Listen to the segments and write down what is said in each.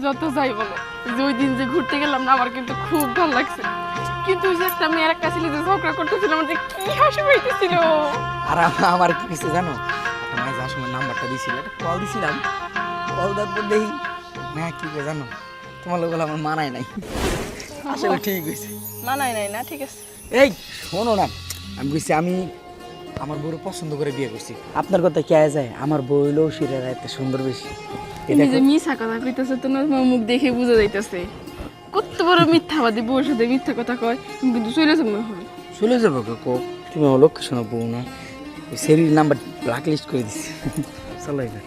যত যাই বলো, যে ওই দিন যে ঘুরতে গেলাম না, আমার কিন্তু খুব ভালো লাগছে। কিন্তু ওই যে একটা মেয়ের একটা ছেলে যে ঝগড়া করতেছিল, আমার যে কি হাসি পাইতেছিল। আর আমার কি কিছু জানো, একটা মাঝে যাওয়ার সময় নাম্বারটা দিয়েছিল, একটা কল দিছিলাম, কল দেওয়ার পর দেখি না কি করে জানো, তোমার লোক আমার মানায় নাই। আসলে ঠিক হয়েছে, মানায় নাই না, ঠিক আছে। এই শোনো না, আমি বলছি আমি আমার বউর পছন্দ করে বিয়ে করছি। আপনার কথা কে যায়, আমার বউ হইলেও শিরের এত সুন্দর বেশি। তুমি যে মিথ্যা কথা কইতেছো, তোমার মুখ দেখে বোঝা যাইতেছে কত বড় মিথ্যাবাদী। বউর সাথে মিথ্যা কথা কয়, তুমি কিন্তু চলে যাবো। চলে যাবো কো, তুমি আমার লক্ষ্য শোনো বউ না, ওই সেরির নাম্বার ব্ল্যাক লিস্ট করে দিচ্ছি। চলো এবার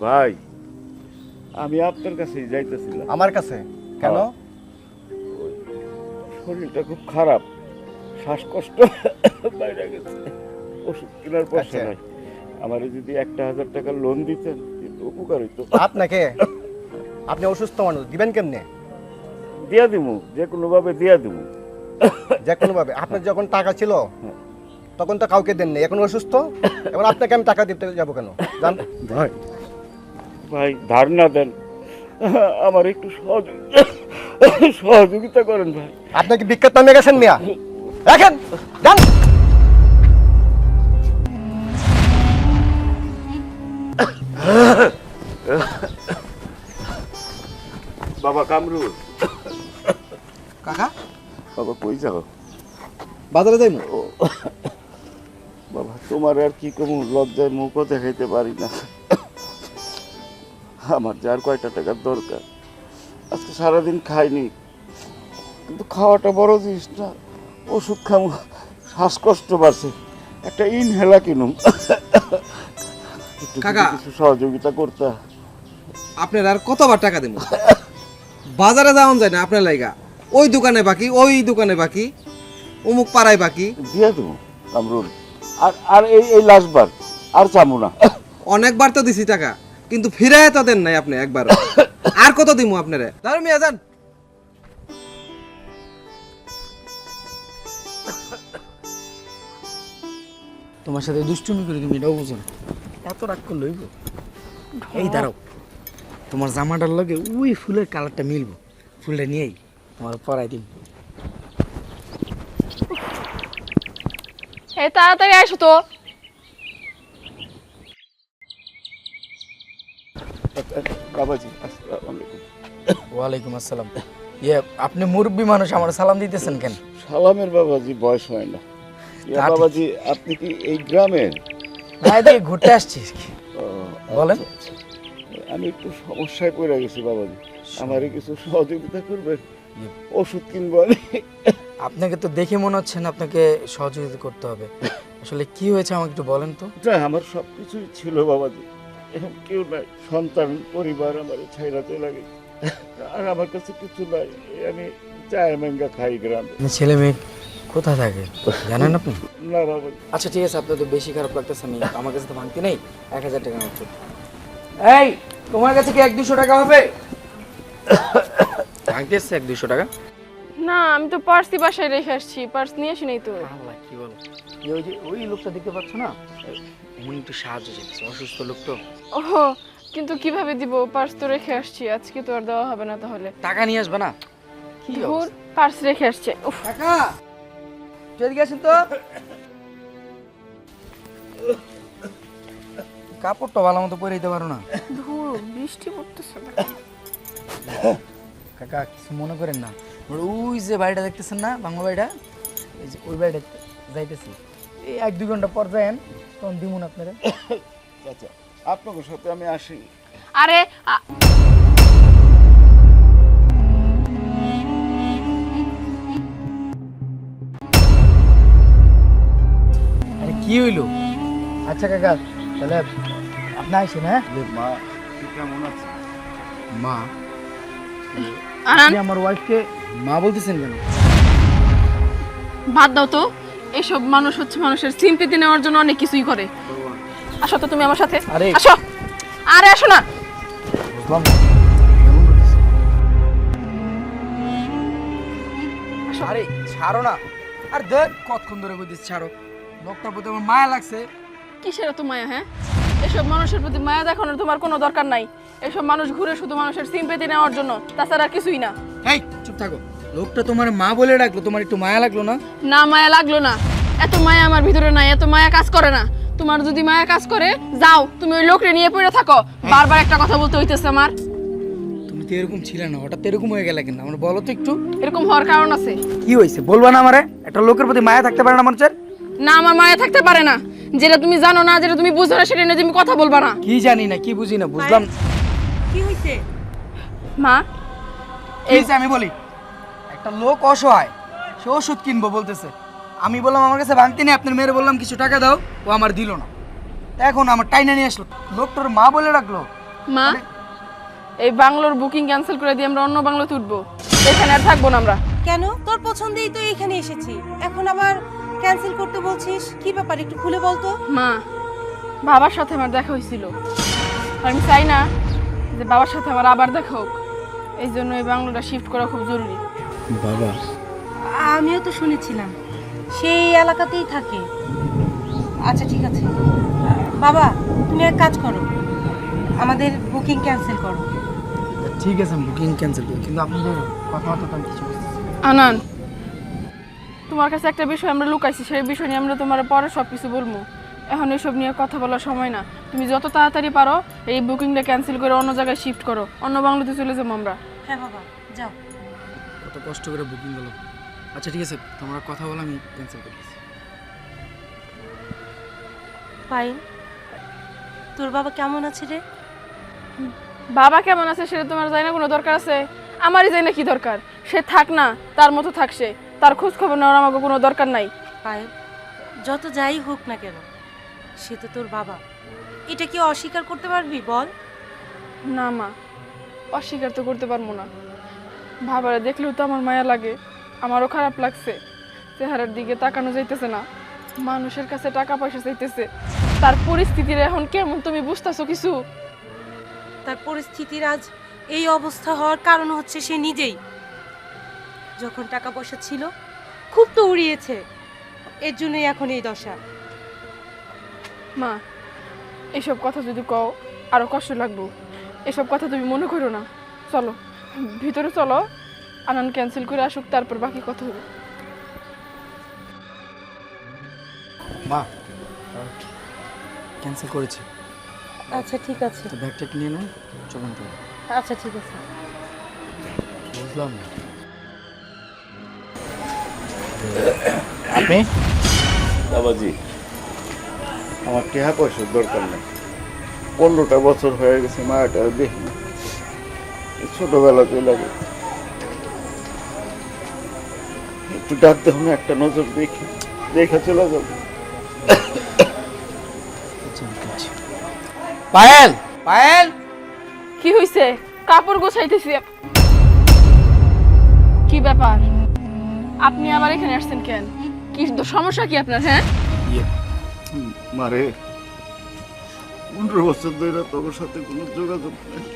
ভাই, আমি আপনার কাছেই যাইতেছিলাম। আমার কাছে কেন? শরীরটা খুব খারাপ, শ্বাসকষ্ট বাইরে গেছে, ওষুধ কেনার পয়সা নাই। আমার যদি 1,000 টাকা লোন দিতেন কিন্তু উপকার হইতো। আপনি অসুস্থ মানুষ, দিবেন কেমনে? দিয়া দিমু, যে কোনো ভাবে দিয়া দিমু। যে কোনো ভাবে। আপনার যখন টাকা ছিল তখন তো কাউকে দেননি, এখন অসুস্থ, এখন আপনাকে আমি টাকা দিতে যাবো কেন? জান ভাই, ভাই ধার না দেন, আমার একটু সহযোগিতা করেন ভাই। আপনি কি বিখ্যাত নামে গেছেন মিয়া? রাখেন জান। বাবা কামরুল। কাকা বাবা কই যাও? বাজারে যাইমু। বাবা তোমার আর কি কম, লজ্জায় মুখও দেখাইতে পারি না। আমার যার কয়টা টাকার দরকার, আজকে সারাদিন খাইনি, কিন্তু খাওয়াটা বড় জিনিস না। ওষুধ খামু, শ্বাসকষ্ট বাড়ছে, একটা ইনহেলা কিনুম। কাকা, কিছু সহযোগিতা করতে। আপনার আর কতবার টাকা দেবো? বাজারে যাওয়া যায় না আপনার লাইগা, ওই দোকানে বাকি, ওই দোকানে বাকি, অমুক পাড়ায় বাকি। দিয়ে দেবো কামরুল, আর আর এই লাস্টবার আর চামু না। অনেকবার তো দিছি টাকা, কিন্তু ফিরায় তো দেন নাই আপনি একবার। আর কত দিমু আপনারে? ধর মিয়া যান। তোমার সাথে দুষ্টুমি করে তুমি এটাও বুঝো না, এত রাগ করলে হইব? এই দাঁড়াও, তোমার জামাটার লগে ওই ফুলের কালারটা মিলবো, ফুলটা নিয়েই তোমার পরাই দিব। হে তাড়াতাড়ি আসো তো। বাবাজি আসসালামু আলাইকুম। ওয়ালাইকুম আসসালাম। ইয়ে, আপনি মুরব্বী মানুষ, আমার সালাম দিতেছেন কেন? সালামের বাবাজি বয়স হয় না। ইয়া বাবাজি, আপনি কি এই গ্রামের? না, এদিকে ঘুরতে আসছি। বলেন। আমি একটু সমস্যায় পড়ে গেছি বাবাজি, আমারে কিছু সহযোগিতা করবেন? ওষুধ কিনবো আমি। আপনাকে তো দেখে মনে হচ্ছে না আপনাকে সহযোগিতা করতে হবে। আসলে কি হয়েছে আমাকে একটু বলেন তো। আমার সবকিছুই ছিল বাবাজি, এখন কেউ নাই, সন্তান পরিবার আমার ছাইরা চলে গেছে, আর আমার কাছে কিছু নাই। আমি চায় ম্যাঙ্গা খাই গ্রামে। ছেলে মেয়ে কোথায় থাকে জানেন আপনি? না বাবাজি। আচ্ছা ঠিক আছে, আপনার তো বেশি খারাপ লাগতেছে, আমি আমার কাছে তো ভাঙতি নেই, 1,000 টাকা মতো। এই, তোমার কাছে কি 100-200 টাকা হবে? ভাঙতি আছে 100-200 টাকা? না, আমি তো পার্সই বাসায় রেখে আসছি, পার্স নিয়ে আসি নাই তো। আল্লাহ, কি বলো, ওই যে ওই লোকটা দেখতে পাচ্ছ না, উনি একটু সাহায্য চাইছে, অসুস্থ লোক তো। ওহো, কিন্তু কিভাবে দিব? পার্স তো রেখে আসছি, আজকে তো আর দেওয়া হবে না। তাহলে টাকা নিয়ে আসবে না? কি ধুর, পার্স রেখে আসছে। উফ, টাকা এদিকে আসেন তো। কাপড়টা ভালো মতো পরে দিতে পারো না? ধুর, বৃষ্টি পড়তেছে। কাকা কিছু মনে করেন না, ওই যে বাড়িটা দেখতেছেন না, বাংলা বাড়িটা, এই যে ওই বাড়িটা যাইতেছি, এই 1-2 ঘন্টা পর যায়েন, তখন দিমুন আপনারা। আচ্ছা, আপনার সাথে আমি আসি। আরে আরে কি হইলো? আচ্ছা কাকা, তাহলে আপনি আইসেন। হ্যাঁ মা কেমন আছে? মা? আনান, আমার ওয়াইফকে মা বলতেছেন কেন? ভাত দাও তো। এইসব মানুষ হচ্ছে মানুষের সিম্পেথি নেওয়ার জন্য অনেক কিছুই করে। আসো তো তুমি আমার সাথে, আরে। আসো। আরে আসো না। বুঝলাম না কেমন করতেছে? আসো। আরে ছাড়ো না, আর দেখ কতক্ষণ ধরে কইতেছি ছাড়ো। লোকটার প্রতি আমার মায়া লাগছে। কিসের এত মায়া? হ্যাঁ, এসব মানুষের প্রতি মায়া দেখানোর তোমার কোনো দরকার নাই। এসব মানুষ ঘুরে শুধু মানুষের সিম্পেথি নেওয়ার জন্য, তাছাড়া আর কিছুই না। এই চুপ থাকো। লোকটা তোমার মা বলে ডাকলো, তোমার একটু মায়া লাগলো না? না, মায়া লাগলো না। এত মায়া আমার ভিতরে নাই, এত মায়া কাজ করে না। তোমার যদি মায়া কাজ করে, যাও তুমি ওই লোকরে নিয়ে পড়ে থাকো। বারবার একটা কথা বলতে হইতেছে আমার। তুমি তো এরকম ছিলে না, হঠাৎ এরকম হয়ে গেলে কেন? আমরা বলো তো একটু, এরকম হওয়ার কারণ আছে। কি হয়েছে বলবা না আমারে? একটা লোকের প্রতি মায়া থাকতে পারে না মানুষের? না, আমার মায়া থাকতে পারে না। যেটা তুমি জানো না, যেটা তুমি বুঝো না, সেটা নিয়ে তুমি কথা বলবা না। কি জানি না, কি বুঝি না, বুঝলাম। কি হইছে? মা, এই যে আমি বলি, একটা লোক অসহায়, সে ওষুধ কিনবো বলতেছে। আমি বললাম আমার কাছে ভাঙতি নেই, আপনার মেয়ের বললাম কিছু টাকা দাও, ও আমার দিল না। এখন আমার টাইনা নিয়ে আসলো, লোকটার মা বলে রাখলো। মা, এই বাংলোর বুকিং ক্যান্সেল করে দিয়ে আমরা অন্য বাংলোতে উঠবো। এখানে আর থাকবো না আমরা। কেন? তোর পছন্দেই তো এখানে এসেছি, এখন আবার ক্যান্সেল করতে বলছিস? কি ব্যাপার একটু খুলে বল তো। মা, বাবার সাথে আমার দেখা হয়েছিল, আর আমি চাই না যে বাবার সাথে আমার আবার দেখা হোক। এই জন্য এই বাংলোটা শিফট করা খুব জরুরি। বাবা, আমিও তো শুনেছিলাম সেই এলাকাতেই থাকে। আচ্ছা ঠিক আছে বাবা, তুমি এক কাজ করো, আমাদের বুকিং ক্যান্সেল করো। ঠিক আছে আমি বুকিং ক্যান্সেল করি, কিন্তু আপনাদের কথাবার্তা তো আমি কিছু বুঝতেছি না। আনান, তোমার কাছে একটা বিষয় আমরা লুকাইছি, সেই বিষয় নিয়ে আমরা তোমার পরে সব কিছু বলবো। এখন এসব নিয়ে কথা বলার সময় না। তুমি যত তাড়াতাড়ি পারো এই বুকিংটা ক্যান্সেল করে অন্য জায়গায় শিফট করো, অন্য বাংলোতে চলে যাবো আমরা। হ্যাঁ বাবা যাও। কত কষ্ট করে বুকিং গেল। আচ্ছা ঠিক আছে, তোমরা কথা বলো, আমি ক্যান্সেল করতেছি। পাইন, তোর বাবা কেমন আছে রে? বাবা কেমন আছে সেটা তোমার জানি না কোনো দরকার আছে? আমারই জানি না কি দরকার। সে থাক না, তার মতো থাকছে, তার খোঁজ খবর নেওয়ার আমাকে কোনো দরকার নাই। পায়েল, যত যাই হোক না কেন, সে তো তোর বাবা। এটা কি অস্বীকার করতে পারবি বল? না মা, অস্বীকার তো করতে পারবো না। বাবারা দেখলেও তো আমার মায়া লাগে, আমারও খারাপ লাগছে। চেহারার দিকে তাকানো যাইতেছে না, মানুষের কাছে টাকা পয়সা চাইতেছে। তার পরিস্থিতির এখন কেমন তুমি বুঝতেছো কিছু? তার পরিস্থিতির আজ এই অবস্থা হওয়ার কারণ হচ্ছে সে নিজেই। যখন টাকা পয়সা ছিল খুব তো উড়িয়েছে, এর জন্যই এখন এই দশা। মা, এসব কথা যদি কও আরো কষ্ট লাগবো। এসব কথা তুমি মনে করো না। চলো ভিতরে চলো, আনান ক্যান্সেল করে আসুক, তারপর বাকি কথা হবে। মা, ক্যান্সেল করেছি। আচ্ছা ঠিক আছে। তো ব্যাগটা কিনে নাও, চলুন তো। আচ্ছা ঠিক আছে। বুঝলাম না। আপনি বাবাজি, আমার টেহা পয়সার দরকার নেই। 15টা বছর হয়ে গেছে মায়াটা দেখি না, ছোটবেলাতেই লাগে। একটু ডাক দেবো না, একটা নজর দেখি, দেখে চলে যাবো। পায়েল, পায়েল, কি হইছে? কাপড় গোছাইতেছি। কি ব্যাপার? আপনি আবার এখানে আসছেন কেন? কি সমস্যা কি আপনার? হ্যাঁ, মারে 15 বছর ধরে তোর সাথে কোনো যোগাযোগ নেই।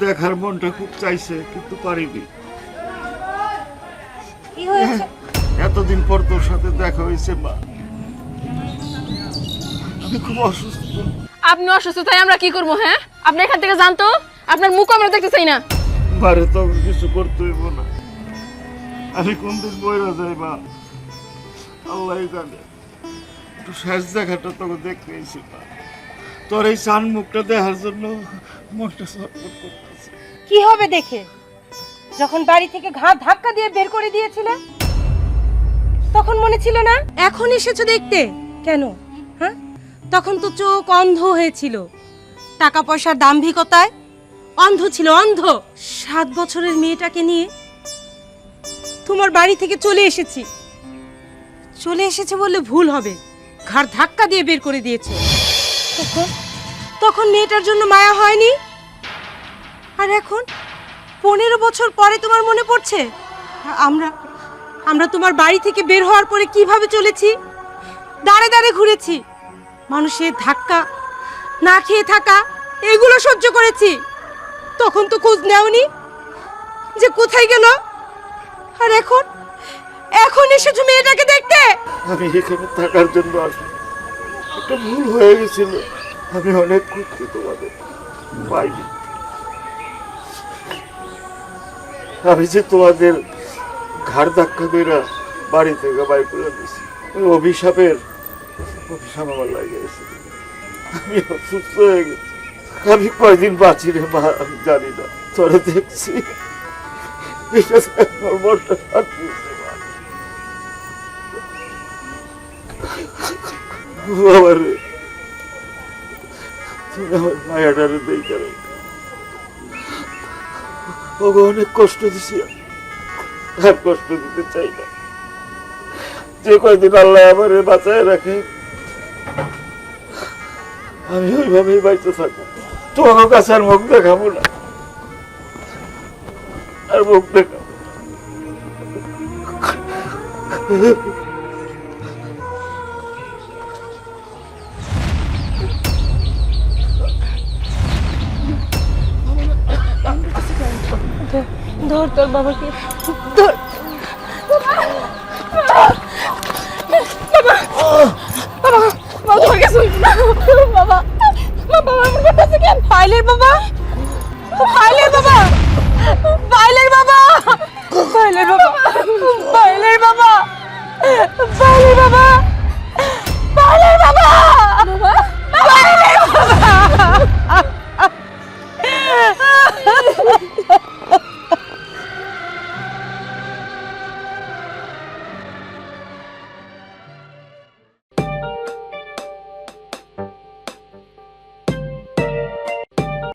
দেখার মনটা খুব চাইছে, কিন্তু পারিনি। কি হয়েছে? এতদিন পর তোর সাথে দেখা হয়েছে মা, আমি খুব অসুস্থ। আপনি অসুস্থ, তাই আমরা কি করবো? হ্যাঁ, আপনি এখান থেকে জানতো, আপনার মুখ আমরা দেখতে চাই না। মারে তো কিছু করতে হইব না, আমি কোনদিন বইরা যাই মা, আল্লাহ জানে। একটু শেষ দেখাটা তোকে দেখতে এসেছি মা, তোর এই চান মুখটা দেখার জন্য মনটা ছটফট করতেছে। কি হবে দেখে? যখন বাড়ি থেকে ঘাট ধাক্কা দিয়ে বের করে দিয়েছিলে তখন মনে ছিল না? এখন এসেছো দেখতে কেন? হ্যাঁ, তখন তো চোখ অন্ধ হয়েছিল, টাকা পয়সার দাম্ভিকতায় অন্ধ ছিল, অন্ধ। 7 বছরের মেয়েটাকে নিয়ে তোমার বাড়ি থেকে চলে এসেছি। চলে এসেছে বললে ভুল হবে, ঘাড় ধাক্কা দিয়ে বের করে দিয়েছে। তখন মেয়েটার জন্য মায়া হয়নি, আর এখন 15 বছর পরে তোমার মনে পড়ছে? আমরা আমরা তোমার বাড়ি থেকে বের হওয়ার পরে কিভাবে চলেছি, দাঁড়ে দাঁড়ে ঘুরেছি, মানুষের ধাক্কা, না খেয়ে থাকা, এগুলো সহ্য করেছি। তখন তো খোঁজ নেওনি যে কোথায় গেল। আর এখন এখন এসেছো মেয়েটাকে দেখতে। আমি এখানে থাকার জন্য আসি, একটা ভুল হয়ে গেছিল। আমি অনেক খুঁজছি তোমাদের, পাইনি। আমি যে তোমাদের ঘাড় ধাক্কা দিয়ে বাড়ি থেকে বাড়ি করে দিয়েছি, ওই অভিশাপ আমার লাগে গেছে। আমি অসুস্থ হয়ে গেছি। আমি কয়দিন বাঁচি রে মা আমি জানি না। তোরা দেখছি এটা আমার মনটা শান্তি হচ্ছে মা। বাবা রে, তুমি আমার মায়াটারে দেখে রে, ওকে অনেক কষ্ট দিছি, আর কষ্ট দিতে চাই না। যে কয়দিন আল্লাহ আমারে বাঁচায় রাখে আমি ওইভাবেই বাইতে থাকবো। তোমার কাছে আর মুখ দেখাবো না, আর মুখ দেখাবো। ধর তোর বাবাকে, ধর। বাবা তোমার কাছে বাবা বাবা আমার কাছে কেন? পাইলের বাবা, পাইলের বাবা, পাইলের বাবা।